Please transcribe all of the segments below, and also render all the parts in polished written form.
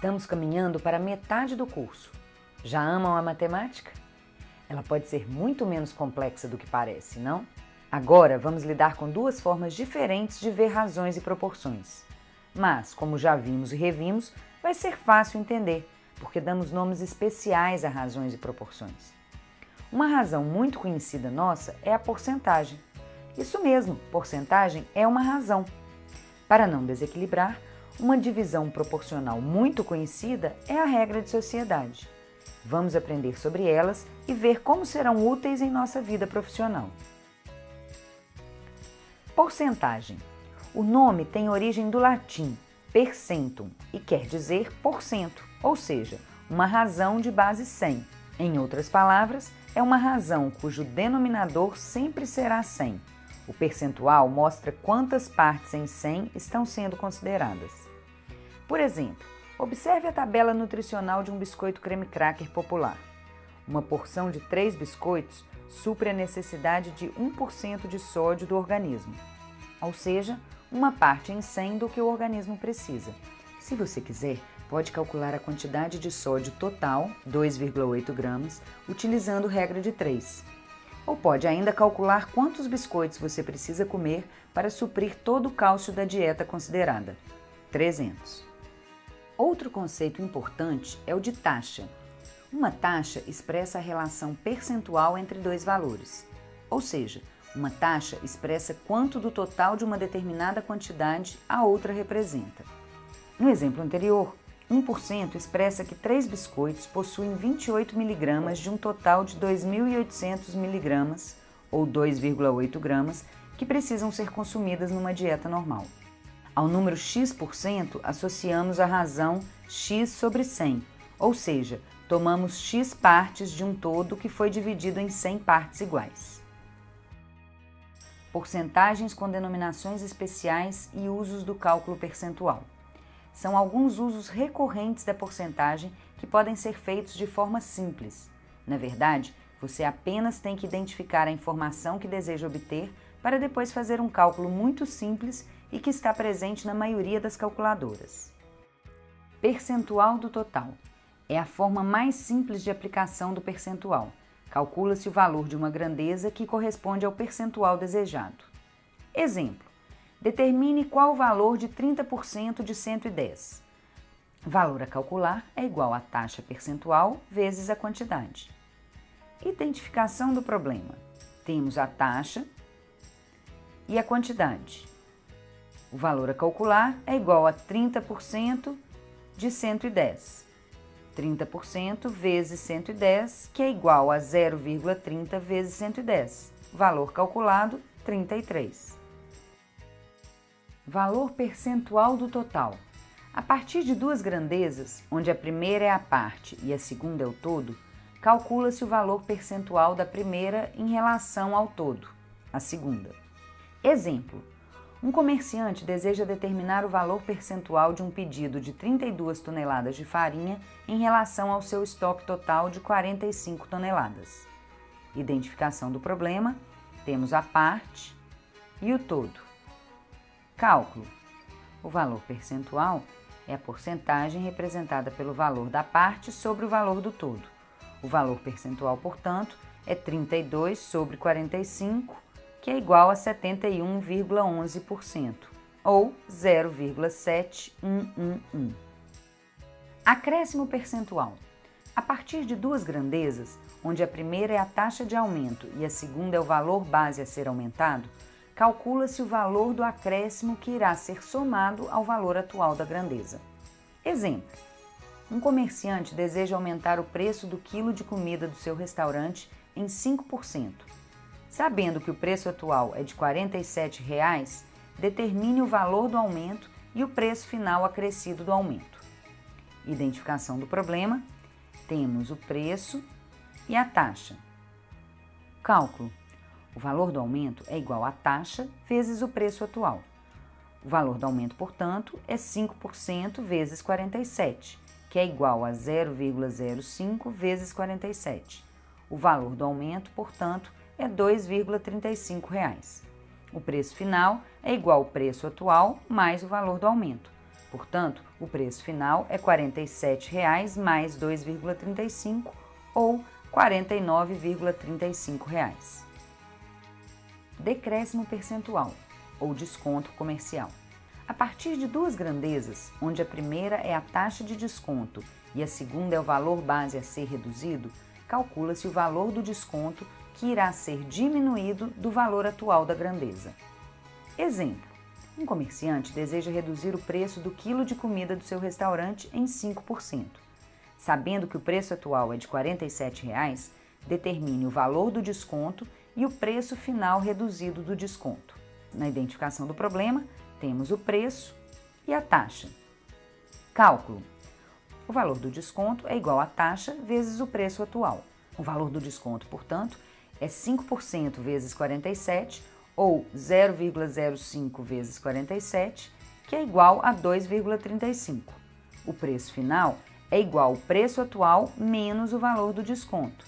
Estamos caminhando para metade do curso. Já amam a matemática? Ela pode ser muito menos complexa do que parece, não? Agora vamos lidar com duas formas diferentes de ver razões e proporções. Mas, como já vimos e revimos, vai ser fácil entender, porque damos nomes especiais a razões e proporções. Uma razão muito conhecida nossa é a porcentagem. Isso mesmo, porcentagem é uma razão. Para não desequilibrar, uma divisão proporcional muito conhecida é a regra de sociedade. Vamos aprender sobre elas e ver como serão úteis em nossa vida profissional. Porcentagem. O nome tem origem do latim percentum e quer dizer porcento, ou seja, uma razão de base 100. Em outras palavras, é uma razão cujo denominador sempre será 100. O percentual mostra quantas partes em 100 estão sendo consideradas. Por exemplo, observe a tabela nutricional de um biscoito creme cracker popular. Uma porção de 3 biscoitos supre a necessidade de 1% de sódio do organismo, ou seja, uma parte em 100 do que o organismo precisa. Se você quiser, pode calcular a quantidade de sódio total, 2,8 gramas, utilizando regra de 3. Ou pode ainda calcular quantos biscoitos você precisa comer para suprir todo o cálcio da dieta considerada, 300. Outro conceito importante é o de taxa. Uma taxa expressa a relação percentual entre dois valores, ou seja, uma taxa expressa quanto do total de uma determinada quantidade a outra representa. No exemplo anterior, 1% expressa que 3 biscoitos possuem 28 mg de um total de 2.800 mg, ou 2,8 gramas, que precisam ser consumidas numa dieta normal. Ao número x% associamos a razão x sobre 100, ou seja, tomamos x partes de um todo que foi dividido em 100 partes iguais. Porcentagens com denominações especiais e usos do cálculo percentual. São alguns usos recorrentes da porcentagem que podem ser feitos de forma simples. Na verdade, você apenas tem que identificar a informação que deseja obter para depois fazer um cálculo muito simples e que está presente na maioria das calculadoras. Percentual do total. É a forma mais simples de aplicação do percentual. Calcula-se o valor de uma grandeza que corresponde ao percentual desejado. Exemplo: determine qual o valor de 30% de 110. Valor a calcular é igual a taxa percentual vezes a quantidade. Identificação do problema. Temos a taxa e a quantidade. O valor a calcular é igual a 30% de 110. 30% vezes 110, que é igual a 0,30 vezes 110. Valor calculado, 33. Valor percentual do total. A partir de duas grandezas, onde a primeira é a parte e a segunda é o todo, calcula-se o valor percentual da primeira em relação ao todo, a segunda. Exemplo: um comerciante deseja determinar o valor percentual de um pedido de 32 toneladas de farinha em relação ao seu estoque total de 45 toneladas. Identificação do problema, temos a parte e o todo. Cálculo. O valor percentual é a porcentagem representada pelo valor da parte sobre o valor do todo. O valor percentual, portanto, é 32 sobre 45, que é igual a 71,11%, ou 0,7111. Acréscimo percentual. A partir de duas grandezas, onde a primeira é a taxa de aumento e a segunda é o valor base a ser aumentado, calcula-se o valor do acréscimo que irá ser somado ao valor atual da grandeza. Exemplo: um comerciante deseja aumentar o preço do quilo de comida do seu restaurante em 5%. Sabendo que o preço atual é de R$ 47,00, determine o valor do aumento e o preço final acrescido do aumento. Identificação do problema, temos o preço e a taxa. Cálculo. O valor do aumento é igual à taxa vezes o preço atual. O valor do aumento, portanto, é 5% vezes 47, que é igual a 0,05 vezes 47. O valor do aumento, portanto, é R$ 2,35. O preço final é igual ao preço atual mais o valor do aumento. Portanto, o preço final é R$ 47,00 mais 2,35 ou R$ 49,35. Decréscimo percentual ou desconto comercial. A partir de duas grandezas, onde a primeira é a taxa de desconto e a segunda é o valor base a ser reduzido, calcula-se o valor do desconto que irá ser diminuído do valor atual da grandeza. Exemplo: um comerciante deseja reduzir o preço do quilo de comida do seu restaurante em 5%. Sabendo que o preço atual é de R$ 47,00, determine o valor do desconto e o preço final reduzido do desconto. Na identificação do problema, temos o preço e a taxa. Cálculo: o valor do desconto é igual à taxa vezes o preço atual. O valor do desconto, portanto, é 5% vezes 47, ou 0,05 vezes 47, que é igual a 2,35. O preço final é igual ao preço atual menos o valor do desconto.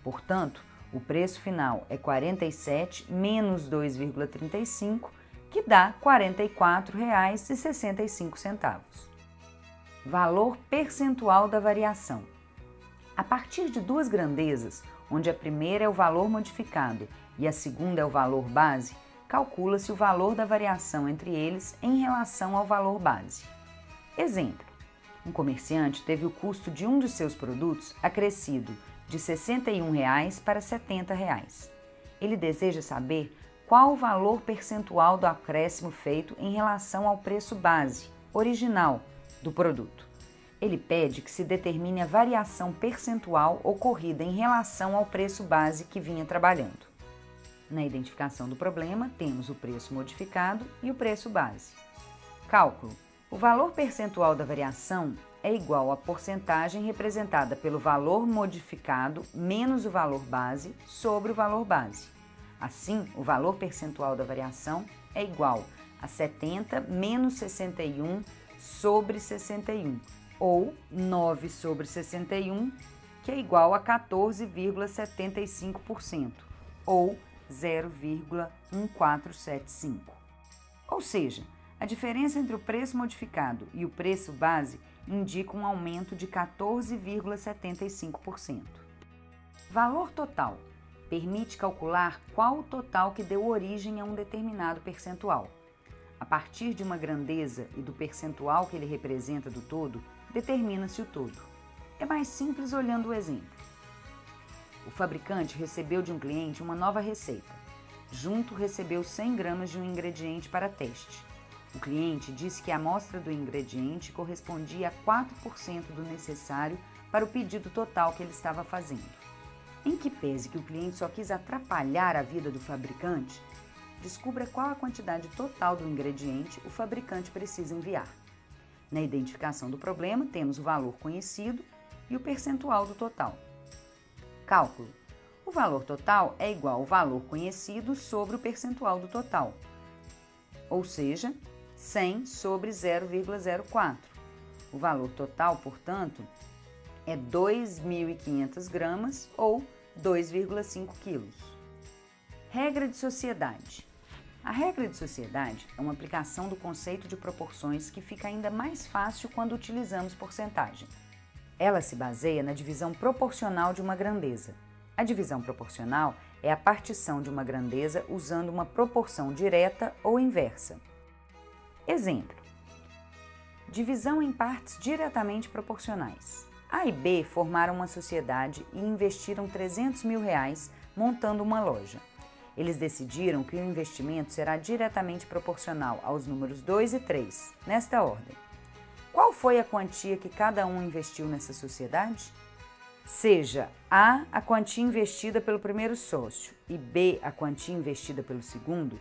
Portanto, o preço final é 47 menos 2,35, que dá R$ 44,65. Valor percentual da variação. A partir de duas grandezas, onde a primeira é o valor modificado e a segunda é o valor base, calcula-se o valor da variação entre eles em relação ao valor base. Exemplo: um comerciante teve o custo de um de seus produtos acrescido de R$ 61,00 para R$ 70,00. Ele deseja saber qual o valor percentual do acréscimo feito em relação ao preço base, original, do produto. Ele pede que se determine a variação percentual ocorrida em relação ao preço base que vinha trabalhando. Na identificação do problema, temos o preço modificado e o preço base. Cálculo: o valor percentual da variação é igual à porcentagem representada pelo valor modificado menos o valor base sobre o valor base. Assim, o valor percentual da variação é igual a 70 menos 61 sobre 61, ou 9 sobre 61, que é igual a 14,75%, ou 0,1475. Ou seja, a diferença entre o preço modificado e o preço base indica um aumento de 14,75%. Valor total permite calcular qual o total que deu origem a um determinado percentual. A partir de uma grandeza e do percentual que ele representa do todo, determina-se o todo. É mais simples olhando o exemplo. O fabricante recebeu de um cliente uma nova receita. Junto recebeu 100 gramas de um ingrediente para teste. O cliente disse que a amostra do ingrediente correspondia a 4% do necessário para o pedido total que ele estava fazendo. Em que pese que o cliente só quis atrapalhar a vida do fabricante, descubra qual a quantidade total do ingrediente o fabricante precisa enviar. Na identificação do problema, temos o valor conhecido e o percentual do total. Cálculo: o valor total é igual ao valor conhecido sobre o percentual do total, ou seja, 100 sobre 0,04. O valor total, portanto, é 2.500 gramas ou 2,5 quilos. Regra de sociedade. A regra de sociedade é uma aplicação do conceito de proporções que fica ainda mais fácil quando utilizamos porcentagem. Ela se baseia na divisão proporcional de uma grandeza. A divisão proporcional é a partição de uma grandeza usando uma proporção direta ou inversa. Exemplo: divisão em partes diretamente proporcionais. A e B formaram uma sociedade e investiram R$ 300 mil montando uma loja. Eles decidiram que o investimento será diretamente proporcional aos números 2 e 3, nesta ordem. Qual foi a quantia que cada um investiu nessa sociedade? Seja A a quantia investida pelo primeiro sócio e B a quantia investida pelo segundo,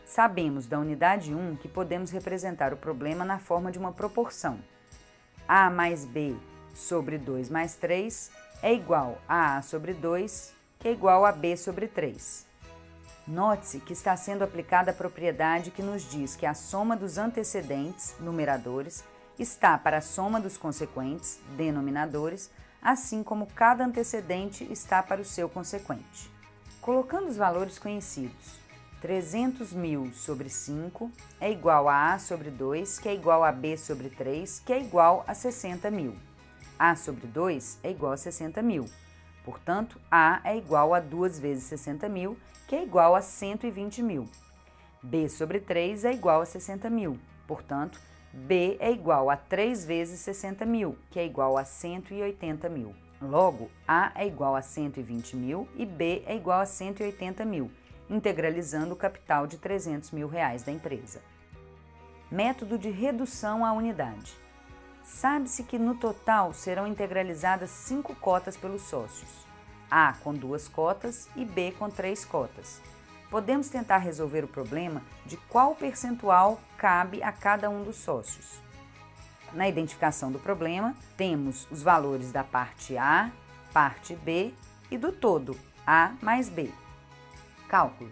sabemos da unidade 1 que podemos representar o problema na forma de uma proporção. A mais B sobre 2 mais 3 é igual a A sobre 2, que é igual a B sobre 3. Note-se que está sendo aplicada a propriedade que nos diz que a soma dos antecedentes, numeradores, está para a soma dos consequentes, denominadores, assim como cada antecedente está para o seu consequente. Colocando os valores conhecidos, 300.000 sobre 5 é igual a A sobre 2, que é igual a B sobre 3, que é igual a 60.000. A sobre 2 é igual a 60.000. Portanto, A é igual a 2 vezes 60.000, que é igual a 120.000. B sobre 3 é igual a 60.000. Portanto, B é igual a 3 vezes 60.000, que é igual a 180.000. Logo, A é igual a 120.000 e B é igual a 180.000, integralizando o capital de R$300.000 da empresa. Método de redução à unidade. Sabe-se que no total serão integralizadas 5 cotas pelos sócios, A com 2 cotas e B com 3 cotas. Podemos tentar resolver o problema de qual percentual cabe a cada um dos sócios. Na identificação do problema, temos os valores da parte A, parte B e do todo, A mais B. Cálculo.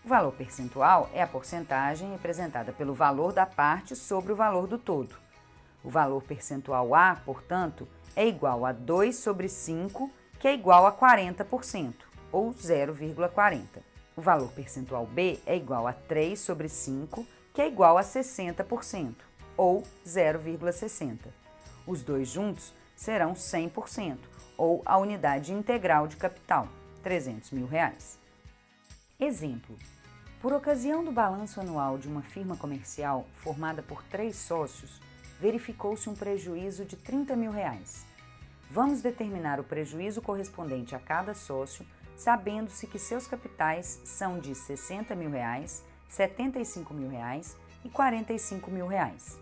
O valor percentual é a porcentagem representada pelo valor da parte sobre o valor do todo. O valor percentual A, portanto, é igual a 2 sobre 5, que é igual a 40%, ou 0,40. O valor percentual B é igual a 3 sobre 5, que é igual a 60%, ou 0,60. Os dois juntos serão 100%, ou a unidade integral de capital, R$300.000. Exemplo. Por ocasião do balanço anual de uma firma comercial formada por 3 sócios, verificou-se um prejuízo de R$30.000. Vamos determinar o prejuízo correspondente a cada sócio, sabendo-se que seus capitais são de R$60.000, R$75.000 e R$45.000.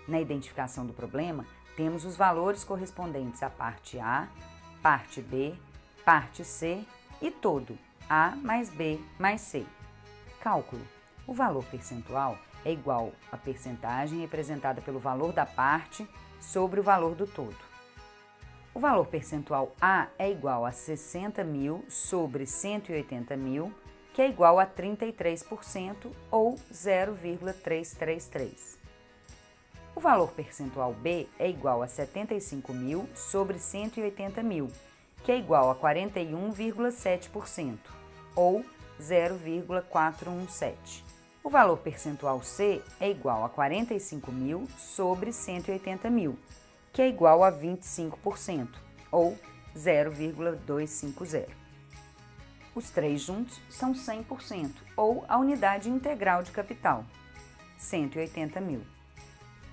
Na identificação do problema, temos os valores correspondentes à parte A, parte B, parte C e todo, A mais B mais C. Cálculo. O valor percentual é igual à percentagem representada pelo valor da parte sobre o valor do todo. O valor percentual A é igual a 60.000 sobre 180.000, que é igual a 33% ou 0,333. O valor percentual B é igual a 75.000 sobre 180.000, que é igual a 41,7% ou 0,417. O valor percentual C é igual a 45.000 sobre 180.000, que é igual a 25%, ou 0,250. Os três juntos são 100%, ou a unidade integral de capital, 180.000.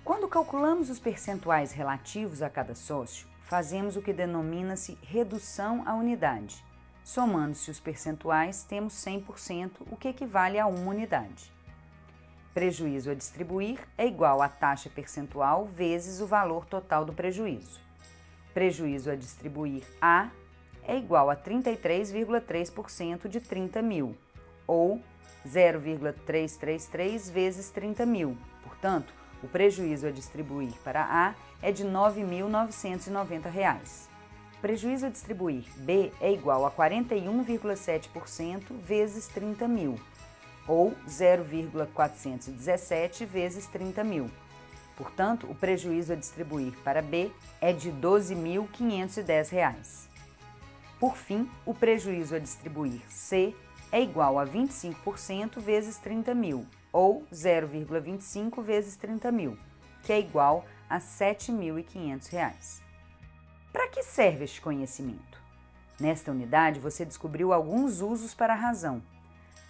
Quando calculamos os percentuais relativos a cada sócio, fazemos o que denomina-se redução à unidade. Somando-se os percentuais, temos 100%, o que equivale a uma unidade. Prejuízo a distribuir é igual à taxa percentual vezes o valor total do prejuízo. Prejuízo a distribuir A é igual a 33,3% de 30.000, ou 0,333 vezes 30.000. Portanto, o prejuízo a distribuir para A é de R$ 9.990. Prejuízo a distribuir B é igual a 41,7% vezes 30.000, ou 0,417 vezes 30.000. Portanto, o prejuízo a distribuir para B é de R$ 12.510. Por fim, o prejuízo a distribuir C é igual a 25% vezes 30.000, ou 0,25 vezes 30.000, que é igual a R$ 7.500. Para que serve este conhecimento? Nesta unidade, você descobriu alguns usos para a razão.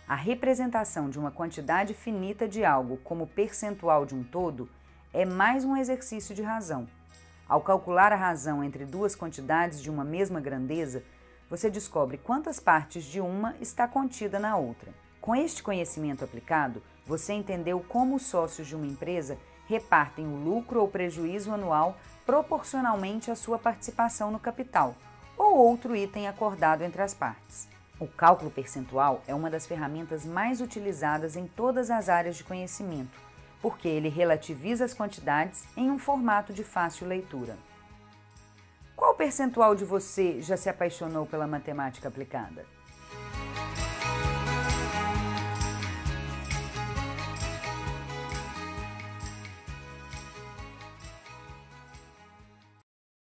A representação de uma quantidade finita de algo como percentual de um todo é mais um exercício de razão. Ao calcular a razão entre duas quantidades de uma mesma grandeza, você descobre quantas partes de uma está contida na outra. Com este conhecimento aplicado, você entendeu como os sócios de uma empresa repartem o lucro ou prejuízo anual proporcionalmente à sua participação no capital ou outro item acordado entre as partes. O cálculo percentual é uma das ferramentas mais utilizadas em todas as áreas de conhecimento, porque ele relativiza as quantidades em um formato de fácil leitura. Qual percentual de você já se apaixonou pela matemática aplicada?